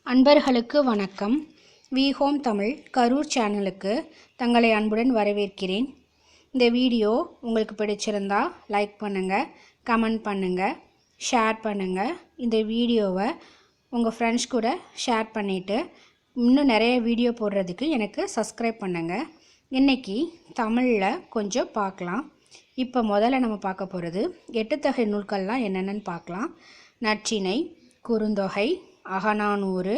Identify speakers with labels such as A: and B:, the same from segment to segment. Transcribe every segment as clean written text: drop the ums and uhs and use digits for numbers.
A: அன்பர்களுக்கு வணக்கம். We home Tamil Karur சேனலுக்கு தங்களை அன்புடன் வரவேற்கிறேன். இந்த வீடியோ உங்களுக்கு பிடிச்சிருந்தா லைக் பண்ணுங்கள், கமெண்ட் பண்ணுங்கள், ஷேர் பண்ணுங்கள். இந்த வீடியோவை உங்கள் ஃப்ரெண்ட்ஸ் கூட ஷேர் பண்ணிவிட்டு இன்னும் நிறைய வீடியோ போடுறதுக்கு எனக்கு சப்ஸ்கிரைப் பண்ணுங்கள். இன்றைக்கி தமிழில் கொஞ்சம் பார்க்கலாம். இப்போ முதல்ல நம்ம பார்க்க போகிறது 8 தொகை நூல்கள்லாம் என்னென்னு பார்க்கலாம். நற்றிணை, குறுந்தொகை, அகநானூறு,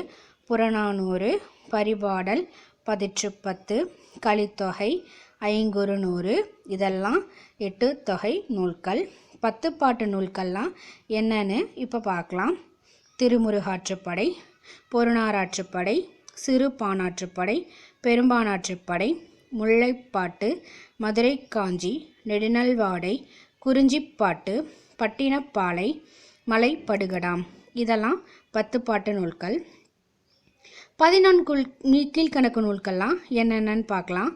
A: புறநானூறு, பரிபாடல், பதிற்றுப்பத்து, கலித்தொகை, ஐங்குறுநூறு, இதெல்லாம் 8 தொகை நூல்கள். 10 பாட்டு நூல்கள்லாம் என்னன்னு இப்போ பார்க்கலாம். திருமுருகாற்றுப்படை, பொருநாராற்றுப்படை, சிறுபானாற்றுப்படை, பெரும்பானாற்றுப்படை, முல்லைப்பாட்டு, மதுரை காஞ்சி, நெடுநல்வாடை, குறிஞ்சிப்பாட்டு, பட்டினப்பாலை, மலைப்படுகடாம், இதெல்லாம் 10 பாட்டு நூல்கள். 14 கீழ்கணக்கு நூல்கள்லாம் என்னென்னு பார்க்கலாம்.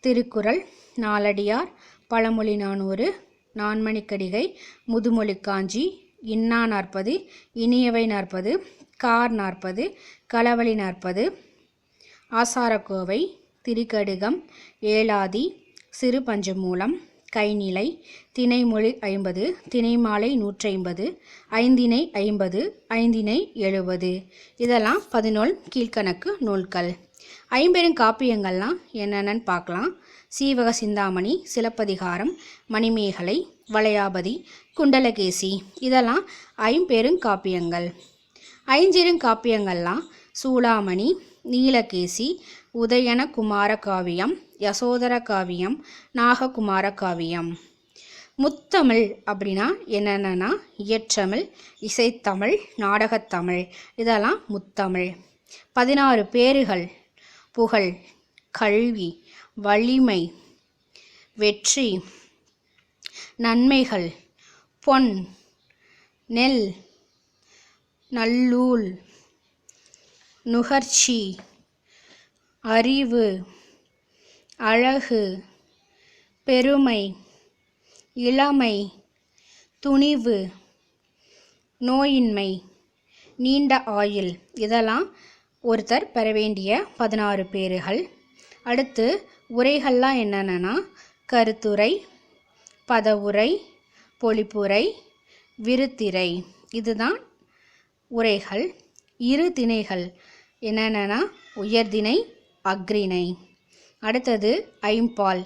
A: திருக்குறள், நாலடியார், பழமொழி 400, நான்மணிக்கடிகை, முதுமொழி காஞ்சி, இன்னா 40, இனியவை 40, கார் 40, களவழி 40, ஆசாரக்கோவை, திரிகடுகம், ஏலாதி, சிறு பஞ்சமூலம், கைநிலை, திணைமொழி 50, திணைமாலை 150, ஐந்திணை 50, ஐந்திணை 70, இதெல்லாம் 14 கீழ்கணக்கு நூல்கள். ஐம்பெருங்காப்பியங்கள்லாம் என்னென்னு பார்க்கலாம். சீவக சிந்தாமணி, சிலப்பதிகாரம், மணிமேகலை, வளையாபதி, குண்டலகேசி, இதெல்லாம் ஐம்பெருங்காப்பியங்கள். ஐஞ்சிறுங்காப்பியங்கள்லாம் சூளாமணி, நீலகேசி, உதயன குமார காவியம், யசோதர காவியம், நாககுமார காவியம். முத்தமிழ் அப்படின்னா என்னென்னா இயற்றமிழ், இசைத்தமிழ், நாடகத்தமிழ், இதெல்லாம் முத்தமிழ். 16 பேறுகள்: புகழ், கல்வி, வலிமை, வெற்றி, நன்மைகள், பொன், நெல், நல்லூல், நுகர்ச்சி, அறிவு, அழகு, பெருமை, இளமை, துணிவு, நோயின்மை, நீண்ட ஆயுள், இதெல்லாம் ஒருத்தர் பெற வேண்டிய 16 பேறுகள். அடுத்து உரைகள்லாம் என்னென்னா கருத்துரை, பதவுரை, பொழிப்புரை, விருத்திரை, இதுதான் உரைகள். இரு திணைகள் என்னென்னா உயர்திணை, அக்ரிணை. அடுத்தது ஐம்பால்: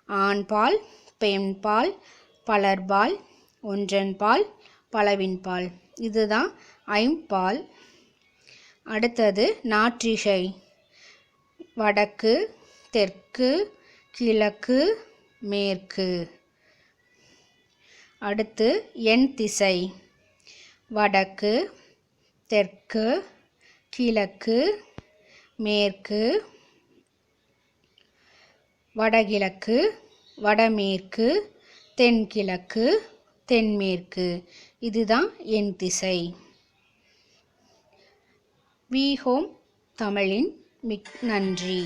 A: ஆண்பால், பெண்பால், பலர்பால், ஒன்றன்பால், பலவின்பால், இதுதான் ஐம்பால். அடுத்தது நாற்றிகை: வடக்கு, தெற்கு, கிழக்கு, மேற்கு. அடுத்து எண் திசை: வடக்கு, தெற்கு, கிழக்கு, மேற்கு, வடகிழக்கு, வடமேற்கு, தென்கிழக்கு, தென்மேற்கு, இதுதான் எண் திசை. வி ஹோம் தமிழின் நன்றி.